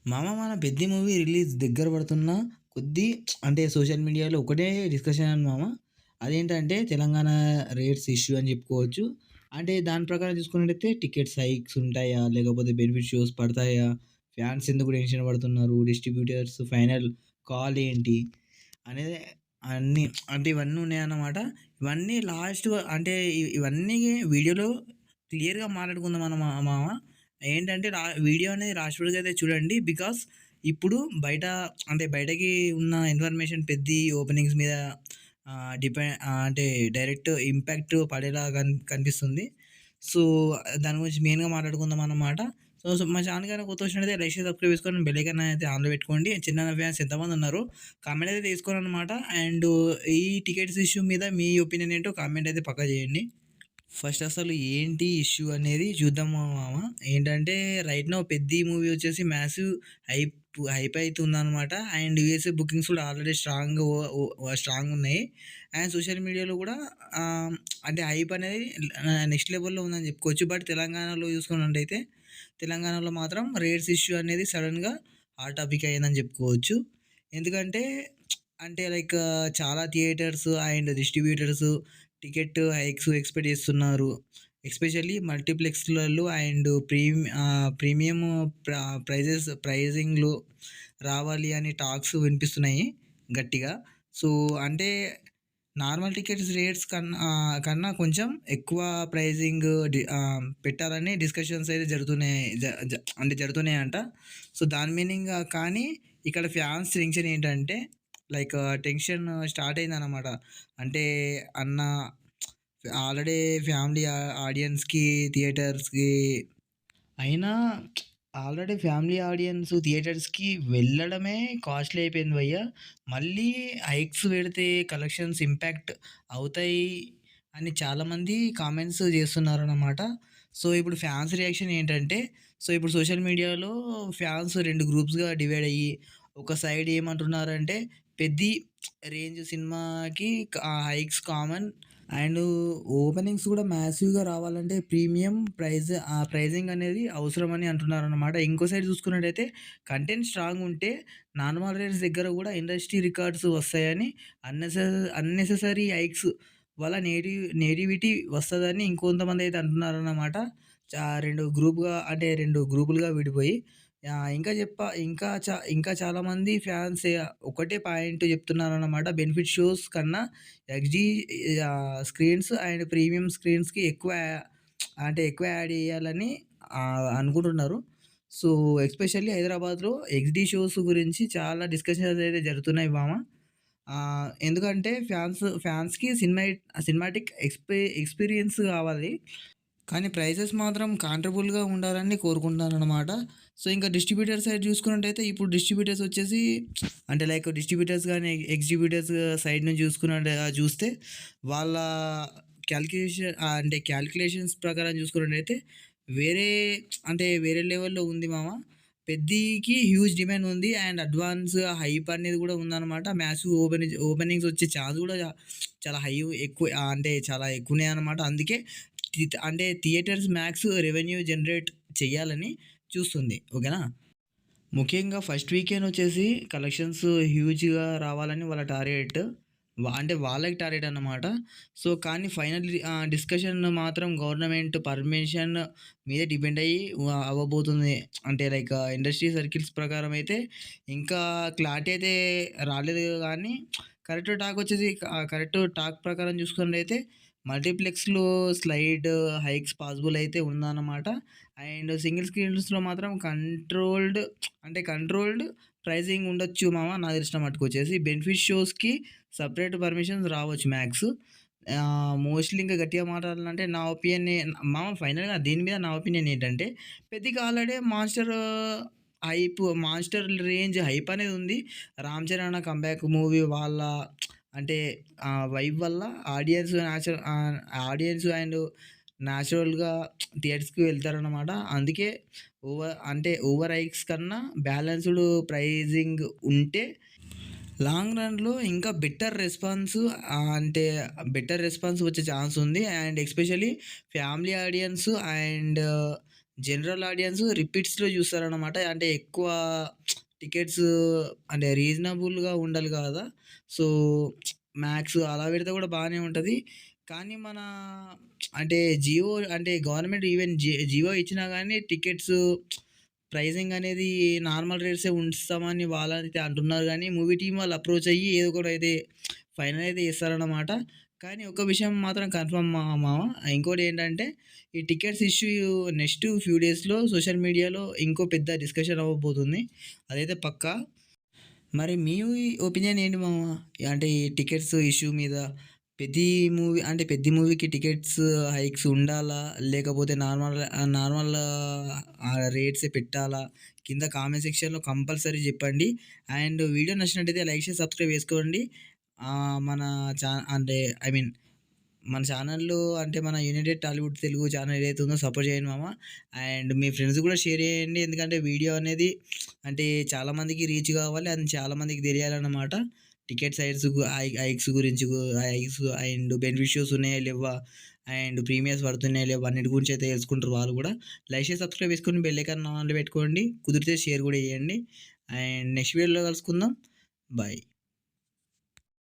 మన 'Peddi' movie release దగ్గర పడుతున్న కొద్దీ అంటే సోషల్ మీడియాలో ఒకటే డిస్కషన్ మామ. అదేంటంటే తెలంగాణ రేట్స్ ఇష్యూ అని చెప్పుకోవచ్చు. అంటే దాని ప్రకారం చూసుకున్నట్టయితే టికెట్స్ హైక్స్ ఉంటాయా? లేకపోతే బెనిఫిట్ షోస్ పడతాయా? ఫ్యాన్స్ ఎందుకు టెన్షన్ పడుతున్నారు? డిస్ట్రిబ్యూటర్స్ ఫైనల్ కాల్ ఏంటి? అనేది అన్నీ అంటే ఇవన్నీ ఉన్నాయన్నమాట. ఇవన్నీ లాస్ట్ అంటే ఇవన్నీ వీడియోలో క్లియర్‌గా మాట్లాడుకుందాం మామ. ఏంటంటే వీడియో అనేది లాస్ట్ వరకు అయితే చూడండి. బికాస్ ఇప్పుడు అంటే బయటకి ఉన్న ఇన్ఫర్మేషన్ పెద్ది ఓపెనింగ్స్ మీద అంటే డైరెక్ట్ ఇంపాక్ట్ పడేలా కనిపిస్తుంది. సో, దాని గురించి మెయిన్‌గా మాట్లాడుకుందాం అన్నమాట. మా ఛానెల్ గనక కొత్తగా వచ్చినట్టయితే లైక్ చేసి సబ్స్క్రైబ్ చేసుకొని బెల్ ఐకాన్ అయితే ఆన్‌లో పెట్టుకోండి. చిన్న ఫ్యాన్స్ ఎంతమంది ఉన్నారు కామెంట్ అయితే తీసుకోనన్నమాట. అండ్ ఈ టికెట్స్ ఇష్యూ మీద మీ ఒపీనియన్ ఏంటో కామెంట్ అయితే పక్కా చేయండి. ఫస్ట్ అసలు ఏంటి ఇష్యూ అనేది చూద్దాము మామ. ఏంటంటే రైట్ నౌ 'పెద్ది' మూవీ వచ్చేసి మ్యాసివ్ హైప్ హైప్ అయితుందనమాట. అండ్ యూఎస్ఏ బుకింగ్స్ కూడా ఆల్రెడీ స్ట్రాంగ్ ఉన్నాయి. అండ్ సోషల్ మీడియాలో కూడా అంటే హైప్ అనేది నెక్స్ట్ లెవెల్‌లో ఉందని చెప్పుకోవచ్చు. బట్ తెలంగాణలో చూసుకున్నట్టయితే తెలంగాణలో మాత్రం రేట్స్ ఇష్యూ అనేది సడెన్‌గా హాట్ టాపిక్ అయిందని చెప్పుకోవచ్చు. ఎందుకంటే అంటే లైక్ చాలా theatres and distributors ticket hikes expect చేస్తున్నారు. ఎస్పెషల్లీ మల్టీప్లెక్స్‌లలో అండ్ ప్రీమియం ప్ర ప్రైజింగ్‌లో రావాలి అని టాక్స్ వినిపిస్తున్నాయి గట్టిగా. సో, అంటే నార్మల్ టికెట్స్ రేట్స్ కన్నా కొంచెం ఎక్కువ పెట్టాలని డిస్కషన్స్ అయితే జరుగుతున్నాయి. జ జ అంటే జరుగుతున్నాయంట. సో, దాని మీనింగ్ కానీ ఇక్కడ ఫ్యాన్స్ టెన్షన్ ఏంటంటే లైక్ టెన్షన్ స్టార్ట్ అయిందనమాట. అంటే అన్న ఆల్రెడీ ఫ్యామిలీ ఆడియన్స్‌కి, థియేటర్స్‌కి అయినా ఆల్రెడీ ఫ్యామిలీ ఆడియన్స్ థియేటర్స్‌కి వెళ్ళడమే కాస్ట్‌లీ అయిపోయింది భయ్యా. మళ్ళీ హైక్స్ పెడితే కలెక్షన్స్ ఇంపాక్ట్ అవుతాయి అని చాలామంది కామెంట్స్ చేస్తున్నారనమాట. సో, ఇప్పుడు ఫ్యాన్స్ రియాక్షన్ ఏంటంటే, సో, ఇప్పుడు సోషల్ మీడియాలో ఫ్యాన్స్ 2 గ్రూప్స్‌గా డివైడ్ అయ్యి, ఒక సైడ్ ఏమంటున్నారంటే, 'పెద్ది' రేంజ్ సినిమాకి హైక్స్ కామన్ అండ్ ఓపెనింగ్స్ కూడా మాసివ్‌గా రావాలంటే ప్రీమియం ప్రైజింగ్ అనేది అవసరమని అంటున్నారనమాట. ఇంకో సైడ్ చూసుకున్నట్టయితే కంటెంట్ స్ట్రాంగ్ ఉంటే నార్మల్ రేట్స్ దగ్గర కూడా ఇండస్ట్రీ రికార్డ్స్ వస్తాయని అన్నెసెసరీ హైక్స్ వల్ల నెగటివిటీ వస్తదని ఇంకొంతమందయితే అంటున్నారన్నమాట. 2 గ్రూపులుగా విడిపోయి. ఇంకా ఇంకా చాలామంది ఫ్యాన్స్ ఒకటే పాయింట్ చెప్తున్నారన్నమాట. బెనిఫిట్ షోస్ కన్నా ఎక్స్‌డి స్క్రీన్స్ అండ్ ప్రీమియం స్క్రీన్స్‌కి ఎక్కువ యాడ్ చేయాలని అనుకుంటున్నారు. సో, ఎస్పెషల్లీ హైదరాబాద్‌లో ఎక్స్‌డి షోస్ గురించి చాలా డిస్కషన్స్ అయితే జరుగుతున్నాయి మామ. ఎందుకంటే ఫ్యాన్స్‌కి సినిమాటిక్ ఎక్స్‌పీరియన్స్ కావాలి. కానీ ప్రైసెస్ మాత్రం కంఫర్టబుల్‌గా ఉండాలని కోరుకుంటున్నాననమాట. సో, ఇంకా డిస్ట్రిబ్యూటర్ సైడ్ చూసుకున్నట్టయితే ఇప్పుడు డిస్ట్రిబ్యూటర్స్ వచ్చేసి అంటే లైక్ డిస్ట్రిబ్యూటర్స్ గాని, ఎగ్జిబ్యూటర్స్ సైడ్ నుంచి చూస్తే వాళ్ళ క్యాలిక్యులేషన్స్ ప్రకారం చూసుకున్నట్టయితే వేరే వేరే లెవెల్‌లో ఉంది మామ. 'పెద్దికి' హ్యూజ్ డిమాండ్ ఉంది. అండ్ అడ్వాన్స్ హైప్ అనేది కూడా ఉందనమాట. మ్యాసివ్ ఓపెనింగ్స్ వచ్చే ఛాన్స్ కూడా చాలా ఎక్కువ చాలా ఎక్కువున్నాయన్నమాట. అందుకే థియేటర్స్ మ్యాక్స్ రెవెన్యూ జనరేట్ చేయాలని చూస్తుంది. ఓకేనా? ముఖ్యంగా ఫస్ట్ వీకెండ్ వచ్చేసి కలెక్షన్స్ హ్యూజ్‌గా రావాలని వాళ్ళ టార్గెట్. వాళ్ళకి టార్గెట్ అన్నమాట. సో, కానీ ఫైనల్ డిస్కషన్ మాత్రం గవర్నమెంట్ పర్మిషన్ మీద డిపెండ్ అయ్యి అవ్వబోతుంది. అంటే లైక్ ఇండస్ట్రీ సర్కిల్స్ ప్రకారం అయితే ఇంకా క్లారిటీ అయితే రాలేదు గానీ కరెక్ట్ టాక్ ప్రకారం చూసుకున్నట్టయితే మల్టీప్లెక్స్‌లో స్లైడ్ హైక్స్ పాసిబుల్ అయితే ఉందన్నమాట. అండ్ సింగిల్ స్క్రీన్స్‌లో మాత్రం కంట్రోల్డ్ ప్రైజింగ్ ఉండొచ్చు మామ నాకు తెలిసిన మట్టుకొచ్చేసి. బెనిఫిట్ షోస్‌కి సెపరేట్ పర్మిషన్స్ రావచ్చు మ్యాక్స్. మోస్ట్‌లీ ఇంకా గట్టిగా మాట్లాడాలంటే నా ఒపీనియన్ మామ ఫైనల్‌గా దీని మీద నా ఒపీనియన్ ఏంటంటే, పెద్దికి ఆల్రెడీ మాన్‌స్టర్ రేంజ్ హైప్ అనేది ఉంది. 'రామ్ చరణ్' కమ్‌బ్యాక్ మూవీ వాళ్ళ అంటే వైబ్ వల్ల ఆడియన్స్ అండ్ నేచురల్‌గా థియేటర్స్‌కి వెళ్తారనమాట. అందుకే ఓవర్ హైక్స్ కన్నా బ్యాలెన్స్‌డ్ ప్రైజింగ్ ఉంటే లాంగ్ రన్‌లో ఇంకా బెటర్ రెస్పాన్స్ వచ్చే ఛాన్స్ ఉంది. And especially family audience and general audience రిపీట్స్‌లో చూస్తారనమాట. అంటే ఎక్కువ టికెట్స్ అంటే రీజనబుల్‌గా ఉండాలి గదా! సో, మ్యాక్స్ అలా పెడితే గూడా బానే ఉంటది. కానీ మన అంటే జియో అంటే గవర్నమెంట్ ఈవెన్ జియో ఇచ్చినా గానీ టికెట్స్ ప్రైజింగ్ అనేది నార్మల్ రేట్సే ఉంచుతామని వాళ్ళైతే అంటున్నారు గానీ, మూవీ టీమ్ వాళ్ళు అప్రోచ్ అయ్యి ఏదో ఒకటైతే ఫైనల్ అయితే చేస్తారన్నమాట. కానీ ఒక విషయం మాత్రం కన్ఫర్మ్ మామ. ఇంకోటేంటంటే ఈ టికెట్స్ ఇష్యూ నెక్స్ట్ ఫ్యూ డేస్‌లో సోషల్ మీడియాలో ఇంకో పెద్ద డిస్కషన్ అవ్వబోతుంది. అదైతే పక్కా. మరి మీ ఒపీనియన్ ఏంటి మామ? అంటే ఈ టికెట్స్ ఇష్యూ మీద ప్రతి మూవీ అంటే పెద్ద మూవీకి టికెట్స్ హైక్స్ ఉండాలా? లేకపోతే నార్మల్ రేట్సే పెట్టాలా? కింద కామెంట్ సెక్షన్‌లో కంపల్సరీ జెప్పండి. అండ్ వీడియో నచ్చినట్టయితే లైక్ చేసి సబ్స్క్రైబ్ చేసుకోండి. మన అంటే ఐ మీన్ మన ఛానల్‌లో అంటే మన యునైటెడ్ టాలీవుడ్ తెలుగు ఛానల్ ఏదైతే ఉందో సపోర్ట్ చేయండి మామ. అండ్ మీ ఫ్రెండ్స్ కూడా షేర్ చేయండి. ఎందుకంటే వీడియో అనేది అంటే చాలా మందికి రీచ్ కావాలి. అది చాలా మందికి తెలియాలన్నమాట. టికెట్ సైడ్స్ హైక్స్ గురించి హైక్స్ అండ్ బెనిఫిషియరీస్ ఉన్నాయా లెవ్వా? అండ్ ప్రీమియర్స్ పడుతున్నాయా లేవా? అన్నిటి గురించి అయితే తెలుసుకుంటారు వాళ్ళు కూడా. లైక్ చేసి సబ్స్క్రైబ్ చేసుకొని బెల్ ఐకాన్ ఆన్‌లో పెట్టుకోండి. కుదిరితే షేర్ కూడా చేయండి. అండ్ నెక్స్ట్ వీడియోలో కలుసుకుందాం. బాయ్.